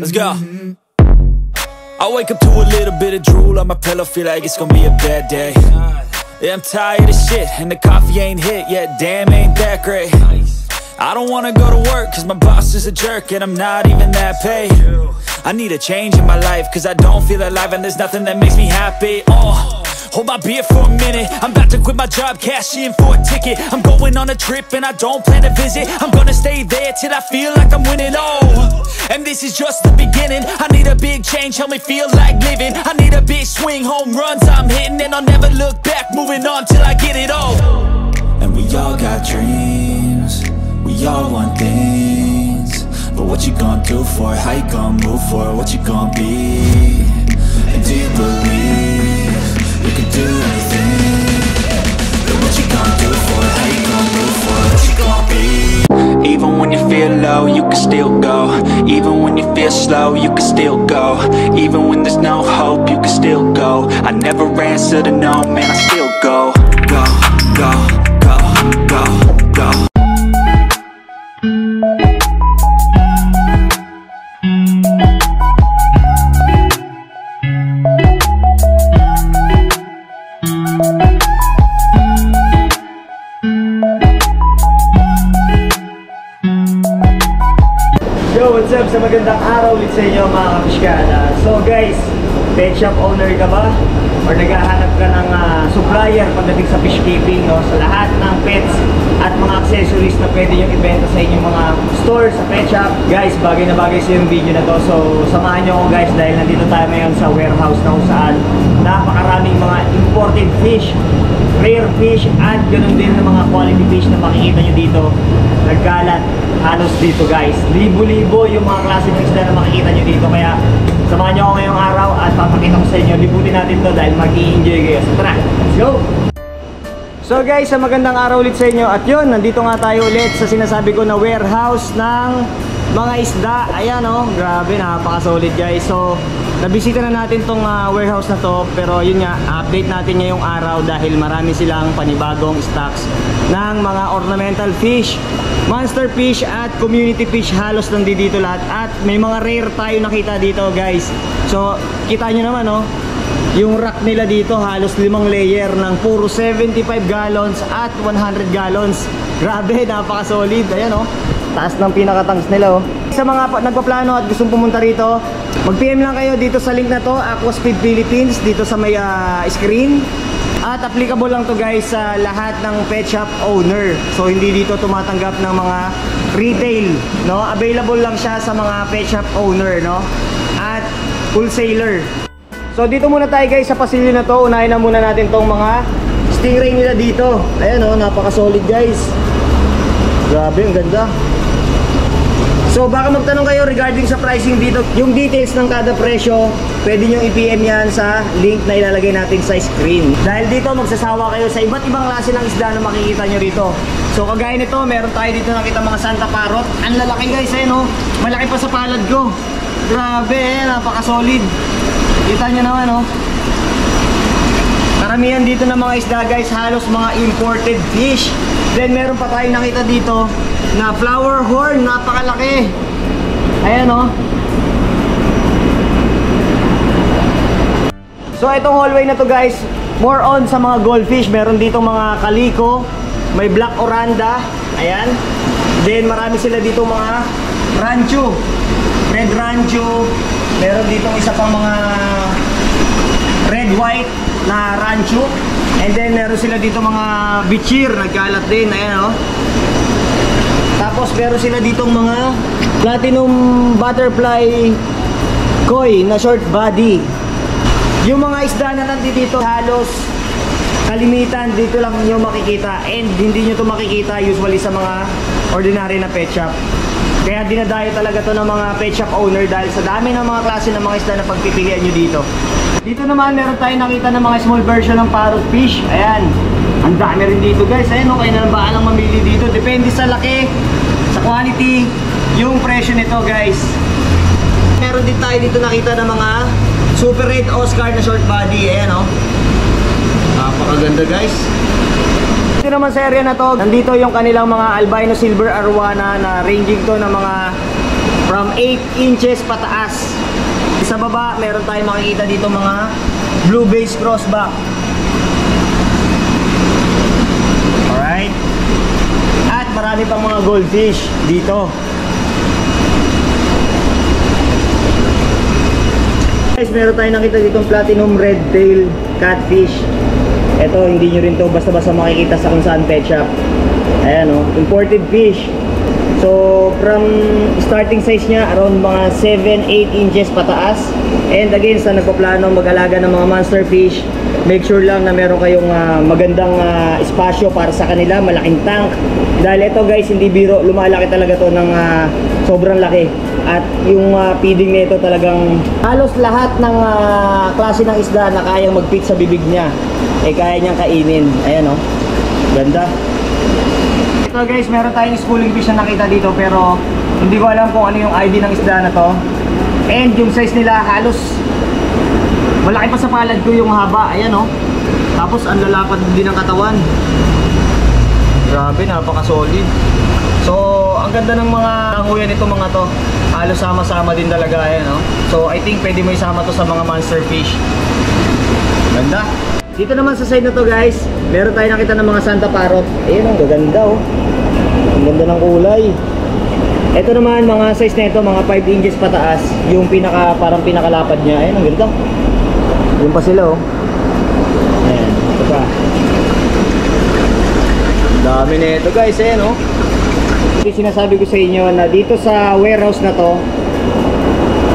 Let's go. I wake up to a little bit of drool on my pillow, feel like it's gonna be a bad day. Yeah, I'm tired of shit, and the coffee ain't hit yet, damn, ain't that great. I don't wanna go to work, cause my boss is a jerk, and I'm not even that paid. I need a change in my life, cause I don't feel alive, and there's nothing that makes me happy. Hold my beer for a minute, I'm about to quit my job, cash in for a ticket. I'm going on a trip and I don't plan to visit. I'm gonna stay there till I feel like I'm winning, and this is just the beginning. I need a big change, help me feel like living. I need a big swing, home runs I'm hitting, and I'll never look back, moving on till I get it all. And we all got dreams, we all want things, but what you gonna do for it? How you gonna move for it? What you gonna be? And do you believe you can do anything? But what you gonna do for it? How you gonna move for it? What you gonna be? Even when you feel low, you can still go. Even when you feel slow, you can still go. Even when there's no hope, you can still go. I never answer to no, man, I still go. Go, go, go, go, go. What's up? Sa magandang araw ulit sa inyo mga kapiskada. So guys, pet shop owner ka ba? Or naghahanap ka ng supplier pagdating sa fish keeping, no? Sa lahat ng pets at mga accessories na pwede nyo ibenta sa inyong mga store sa pet shop. Guys, bagay na bagay sa yung video na to. So samahan nyo ako guys, dahil nandito tayo ngayon sa warehouse na kung saan napakaraming mga imported fish, rare fish, at ganoon din ng mga quality fish na makikita nyo dito. Nagkalat halos dito guys, libo-libo yung mga klase ng isda na makikita nyo dito. Kaya samahan nyo ako ngayong araw at papakita ko sa inyo, libutin natin to dahil mag-i-enjoy kayo. So tara, let's go! So guys, sa magandang araw ulit sa inyo. At yun, nandito nga tayo ulit sa sinasabi ko na warehouse ng mga isda. Ayan o, grabe, napaka-solid guys. So nabisita na natin tong warehouse na to, pero yun nga, update natin ngayong araw dahil marami silang panibagong stocks ng mga ornamental fish, monster fish at community fish. Halos nandito lahat, at may mga rare tayo nakita dito guys. So kita nyo naman yung rack nila dito, halos 5 layer ng puro 75 gallons at 100 gallons. Grabe, napaka solid. Ayan taas ng pinakatanks nila Sa mga nagpaplano at gustong pumunta rito, mag-PM lang kayo dito sa link na to, Aquaspeed Philippines, dito sa may screen. At applicable lang to guys sa lahat ng pet shop owner. So hindi dito tumatanggap ng mga retail, Available lang siya sa mga pet shop owner, at wholesaler. So dito muna tayo guys sa pasilyo na to. Unahin na muna natin tong mga stingray nila dito. Ayan napaka-solid guys. Grabe, ang ganda. So baka magtanong kayo regarding sa pricing dito. Yung details ng kada presyo, pwede nyo i-PM yan sa link na ilalagay natin sa screen. Dahil dito magsasawa kayo sa iba't ibang klase ng isda na makikita nyo rito. So kagaya nito, meron tayo dito nakita mga Santa Parrot. Ang lalaki guys, malaki pa sa palad ko. Grabe, napaka-solid. Kita nyo naman karamihan dito ng mga isda guys, halos mga imported fish. Then meron pa tayong nakita dito na flower horn, napakalaki. Ayan So itong hallway na to guys, more on sa mga goldfish. Meron dito mga kaliko, may black oranda, ayan. Then marami sila dito mga rancho, red rancho. Meron dito isa pang mga red white na rancho. And then meron sila dito mga bichir, nagkalat din, ayan Tapos meron sila dito mga platinum butterfly koi na short body. Yung mga isda na nandito halos kalimitan dito lang nyo makikita, and hindi nyo to makikita usually sa mga ordinary na pet shop. Kaya dinadayo talaga to ng mga pet shop owner dahil sa dami ng mga klase ng mga isda na pagpipilian nyo dito. Dito naman meron tayong nakita ng mga small version ng parrotfish. Ayan, ang dami rin dito guys. Ayan kaya na baalang mamili dito. Depende sa laki, sa quality, yung presyo nito guys. Meron din tayo dito nakita ng mga super red Oscar na short body. Ayan napakaganda guys. Dito naman sa area na to, nandito yung kanilang mga albino silver arowana na ranging to ng mga from 8 inches pataas. Sa baba, meron tayong makikita dito mga blue base crossback. Alright. At marami pang mga goldfish dito. Guys, meron tayong nakita ditong platinum red tail catfish. Ito, hindi nyo rin to basta-basta makikita sa kung saan pet shop. Ayan o, imported fish. So, from starting size niya, around mga 7-8 inches pataas. And again, sa nagpaplano mag-alaga ng mga monster fish, make sure lang na meron kayong magandang espasyo para sa kanila, malaking tank. Dahil ito guys, hindi biro, lumalaki talaga to ng sobrang laki. At yung feeding nito talagang halos lahat ng klase ng isda na kayang mag-fit sa bibig niya, kaya niyang kainin. Ayan o, ganda. Ito guys, meron tayong schooling fish na nakita dito, pero hindi ko alam kung ano yung ID ng isda na to. And yung size nila halos malaki pa sa palad ko yung haba. Ayan o, tapos ang lalapad din ng katawan. Grabe, napaka-solid. So, ang ganda ng mga hanguyan nito mga to. Halos sama-sama din talaga. Ayan o. So, I think pwede mo isama to sa mga monster fish. Ganda. Dito naman sa side na to guys, meron tayo nakita ng mga Santa Parrot. Ayan o, gaganda o. Ang ganda ng kulay. Ito naman, mga size na ito, mga 5 inches pataas. Yung parang pinakalapad niya. Ayan, ang ganda. Yun pa sila o. Ayan, ito pa. Dami na ito guys, ayan o. Sinasabi ko sa inyo na dito sa warehouse na to,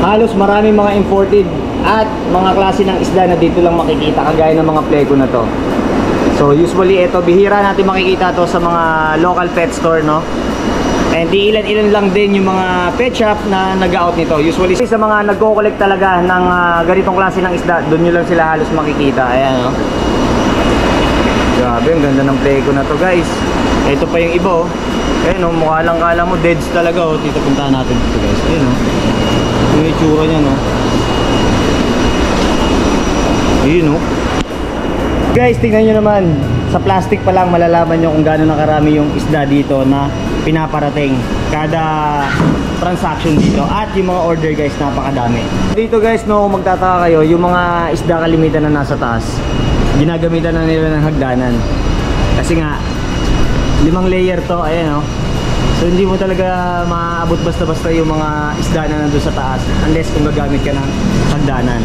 halos maraming mga imported at mga klase ng isda na dito lang makikita, kagaya ng mga plego na to. So usually ito, bihira natin makikita to sa mga local pet store, no? And di ilan-ilan lang din yung mga pet shop na nag-out nito. Usually sa mga nagko-collect talaga ng ganitong klase ng isda, doon nyo lang sila halos makikita. Ayan, no? Grabe, ang ganda ng plego na to guys. Ito pa yung iba oh. Ayan o, mukha lang kala mo deads talaga o. Dito puntahan natin dito guys. Ayan o, yung itsura nya no. Ayan o guys, tingnan nyo naman. Sa plastic pa lang malalaman nyo kung gaano nakarami yung isda dito na pinaparating kada transaction dito. At yung mga order guys, napakadami. Dito guys, no, magtataka kayo, yung mga isda kalimitan na nasa taas, ginagamitan na nila ng hagdanan. Kasi nga 5 layer to, ayan o. So hindi mo talaga maaabot basta-basta yung mga isda na nandun sa taas unless kung gagamit ka ng hagdanan.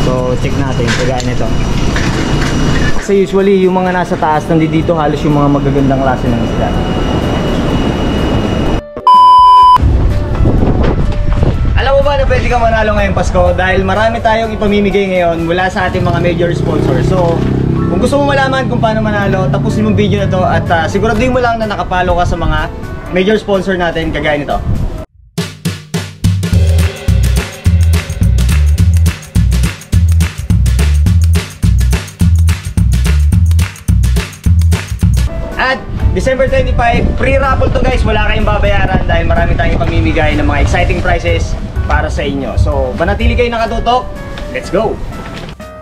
So check natin, kagaya nito. Kasi usually yung mga nasa taas, nandito halos yung mga magagandang klase ng isda. Alam mo ba na pwede ka manalo ngayong Pasko? Dahil marami tayong ipamimigay ngayon mula sa ating mga major sponsors. So kung gusto mo malaman kung paano manalo, tapusin mo yung video na to at siguraduhin mo lang na nakapalo ka sa mga major sponsor natin kagaya nito. At December 25, free raffle to guys, wala kayong babayaran dahil marami tayong ipamimigay ng mga exciting prizes para sa inyo. So panatili kayo nakatutok, let's go!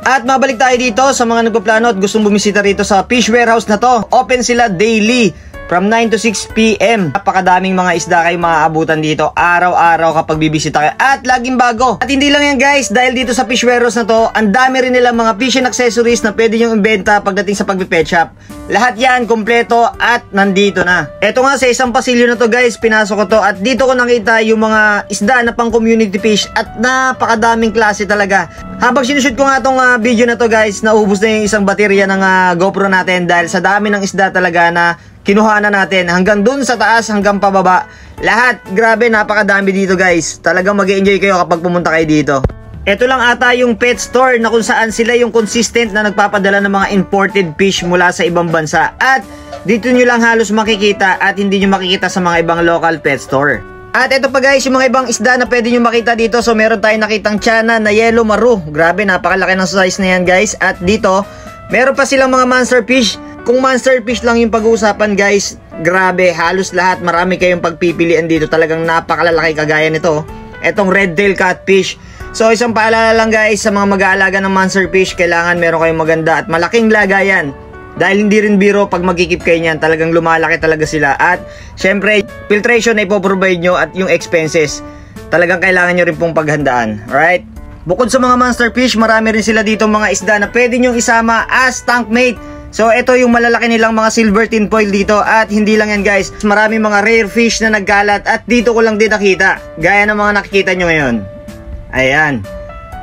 At mabalik tayo dito sa mga nagpaplano at gustong bumisita rito sa fish warehouse na to. Open sila daily from 9 to 6 PM. Napakadaming mga isda kayo maaabutan dito araw-araw kapag bibisita kayo. At laging bago. At hindi lang yan guys, dahil dito sa fish warehouse na to, ang dami rin nila mga fishing accessories na pwede nyo ibenta pagdating sa pag-pet shop. Lahat yan, kompleto at nandito na. Eto nga sa isang pasilyo na to guys, pinasok ko to at dito ko nakita yung mga isda na pang community fish at napakadaming klase talaga. Habang sinushoot ko nga tong video na to guys, naubos na yung isang baterya ng GoPro natin dahil sa dami ng isda talaga na kinuha na natin. Hanggang dun sa taas, hanggang pababa. Lahat, grabe, napakadami dito guys. Talagang mag-enjoy kayo kapag pumunta kayo dito. Ito lang ata yung pet store na kung saan sila yung consistent na nagpapadala ng mga imported fish mula sa ibang bansa. At dito nyo lang halos makikita at hindi nyo makikita sa mga ibang local pet store. At ito pa guys, yung mga ibang isda na pwede nyo makita dito. So meron tayong nakitang tiana na yellow maru. Grabe, napakalaki ng size na yan guys. At dito, meron pa silang mga monster fish. Kung monster fish lang yung pag-uusapan guys, grabe, halos lahat, marami kayong pagpipilian dito. Talagang napakalalaki kagaya nito. Etong red tail catfish. So isang paalala lang guys, sa mga mag-aalaga ng monster fish, kailangan meron kayong maganda at malaking lagayan. Dahil hindi rin biro pag magkikip kayo niyan, talagang lumalaki talaga sila. At syempre, filtration na ipoprovide nyo at yung expenses, talagang kailangan nyo rin pong paghandaan. Alright? Bukod sa mga monster fish, marami rin sila dito mga isda na pwede nyong isama as tank mate. So ito yung malalaki nilang mga silver tin foil dito. At hindi lang yan guys, marami mga rare fish na nagkalat at dito ko lang din nakita, gaya ng mga nakikita nyo ngayon. Ayan.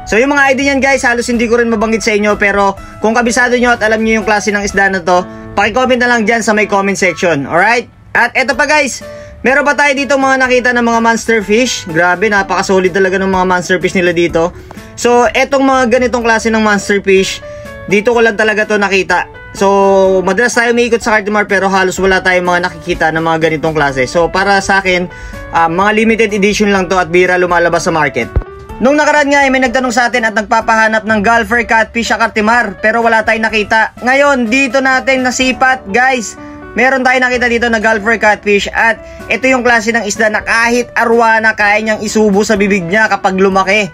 So yung mga ID niyan guys, halos hindi ko rin mabanggit sa inyo, pero kung kabisado nyo at alam nyo yung klase ng isda na to, paki-comment na lang dyan sa may comment section. Alright? At eto pa guys, meron pa tayo dito mga nakita ng mga monster fish. Grabe, napaka-solid talaga ng mga monster fish nila dito. So etong mga ganitong klase ng monster fish, dito ko lang talaga to nakita. So madalas tayo umiikot sa Cartimar pero halos wala tayong mga nakikita ng mga ganitong klase. So para sa akin, mga limited edition lang to at bira lumalabas sa market. Nung nakaraan nga ay may nagtanong sa atin at nagpapahanap ng Gulfer Catfish sa Cartimar pero wala tayong nakita. Ngayon dito natin nasipat guys, meron tayong nakita dito na Gulfer Catfish at ito yung klase ng isda na kahit arwana kaya niyang isubo sa bibig niya kapag lumaki.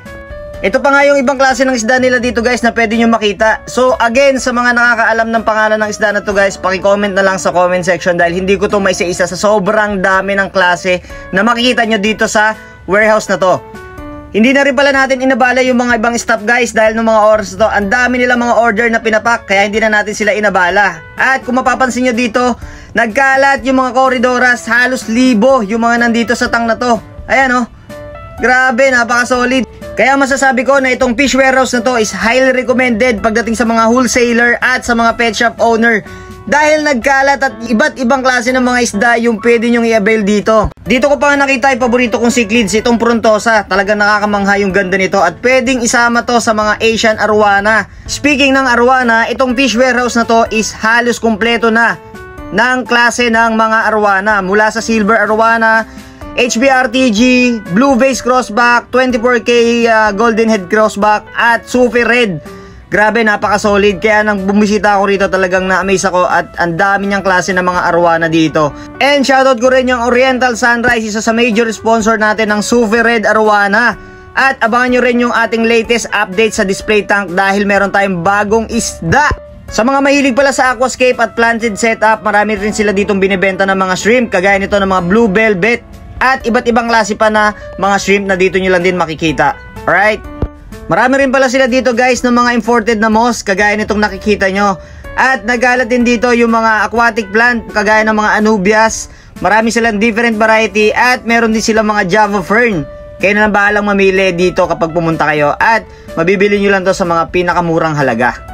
Ito pa nga yung ibang klase ng isda nila dito guys na pwede nyo makita. So again, sa mga nakakaalam ng pangalan ng isda na to guys, paki-comment na lang sa comment section dahil hindi ko to maisa-isa sa sobrang dami ng klase na makikita nyo dito sa warehouse na to. Hindi na rin pala natin inabala yung mga ibang staff guys dahil ng mga oras to, ang dami nila mga order na pinapak kaya hindi na natin sila inabala. At kung mapapansin nyo dito, nagkalat yung mga koridoras, halos 1,000 yung mga nandito sa tang na to. Ayan oh, grabe, napaka-solid. Kaya masasabi ko na itong fish warehouse na to is highly recommended pagdating sa mga wholesaler at sa mga pet shop owner. Dahil nagkalat at iba't ibang klase ng mga isda yung pwede nyong i-avail dito. Dito ko pa nga nakita yung paborito kong cichlids, itong Frontosa. Talagang nakakamangha yung ganda nito at pwedeng isama to sa mga Asian arwana. Speaking ng arwana, itong fish warehouse na to is halos kumpleto na ng klase ng mga arwana. Mula sa silver arwana, HBRTG, Blue Vase Crossback, 24K Golden Head Crossback at Sufi Red. Grabe, napaka-solid. Kaya nang bumisita ako rito talagang na-amaze ako at ang dami niyang klase ng mga arwana dito. And shoutout ko rin yung Oriental Sunrise, isa sa major sponsor natin ng Sufi Red Arwana. At abangan nyo rin yung ating latest update sa display tank dahil meron tayong bagong isda. Sa mga mahilig pala sa aquascape at planted setup, marami rin sila ditong binibenta ng mga shrimp kagaya nito ng mga Blue Velvet at iba't ibang klase pa na mga shrimp na dito nyo lang din makikita. Alright? Marami rin pala sila dito guys ng mga imported na moss kagaya nitong nakikita nyo. At nagalat din dito yung mga aquatic plant kagaya ng mga anubias. Marami silang different variety at meron din silang mga Java fern. Kayo na lang bahalang mamili dito kapag pumunta kayo at mabibili nyo lang to sa mga pinakamurang halaga.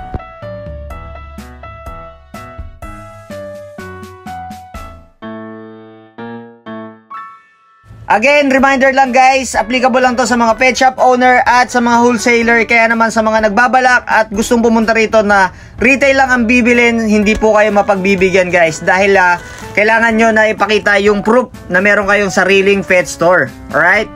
Again, reminder lang guys, applicable lang to sa mga pet shop owner at sa mga wholesaler. Kaya naman sa mga nagbabalak at gustong pumunta rito na retail lang ang bibilin, hindi po kayo mapagbibigyan guys. Dahil kailangan nyo na ipakita yung proof na meron kayong sariling pet store. Alright?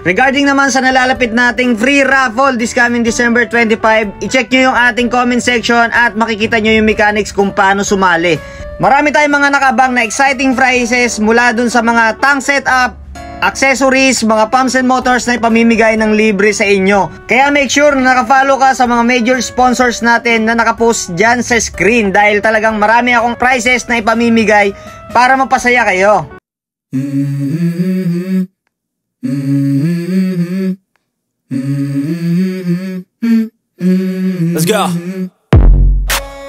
Regarding naman sa nalalapit nating free raffle this coming December 25, i-check nyo yung ating comment section at makikita nyo yung mechanics kung paano sumali. Marami tayong mga nakabang na exciting prizes mula dun sa mga tank setup, accessories, mga pumps and motors na ipamimigay ng libre sa inyo. Kaya make sure na nakafollow ka sa mga major sponsors natin na nakapost dyan sa screen dahil talagang marami akong prizes na ipamimigay para mapasaya kayo. Let's go.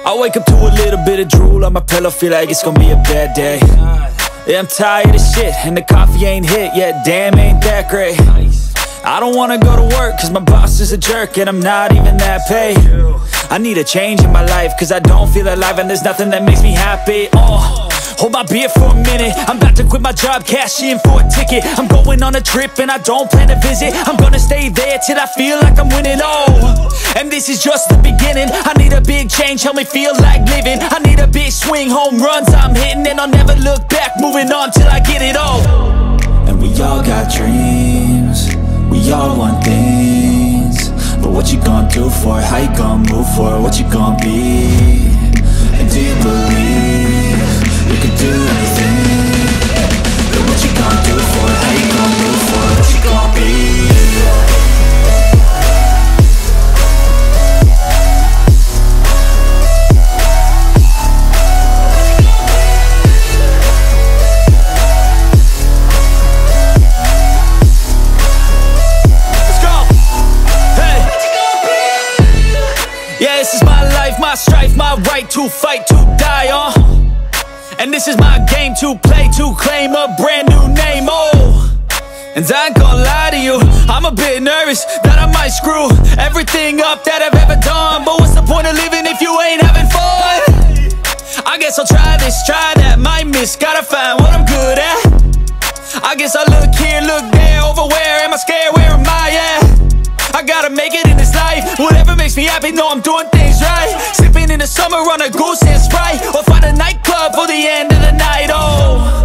I wake up to a little bit of drool on my pillow, feel like it's gonna be a bad day. Yeah, I'm tired of shit, and the coffee ain't hit yet, damn ain't that great. I don't wanna go to work, cause my boss is a jerk, and I'm not even that paid. I need a change in my life, cause I don't feel alive, and there's nothing that makes me happy. Hold my beer for a minute, I'm about to quit my job, cash in for a ticket. I'm going on a trip, and I don't plan to visit. I'm gonna stay there till I feel like I'm winning, and this is just the beginning. I need a big change, help me feel like living. I need a big swing, home runs I'm hitting, and I'll never look back, moving on till I get it all. And we all got dreams, we all want things, but what you gonna do for it? How you gonna move for it? What you gonna be? And do you believe you can do anything? But what you gonna do for it? How you gonna move for it? What you gonna be? to fight, to die on. And this is my game to play, to claim a brand new name, oh. And I ain't gonna lie to you, I'm a bit nervous that I might screw everything up that I've ever done. But what's the point of living if you ain't having fun? I guess I'll try this, try that, might miss, gotta find what I'm good at. I guess I look here, look there, over where am I scared, where am I at? I gotta make it in this life, whatever makes me happy, know I'm doing things right. Sipping in the summer on a goose and Sprite, or find a nightclub for the end of the night, oh.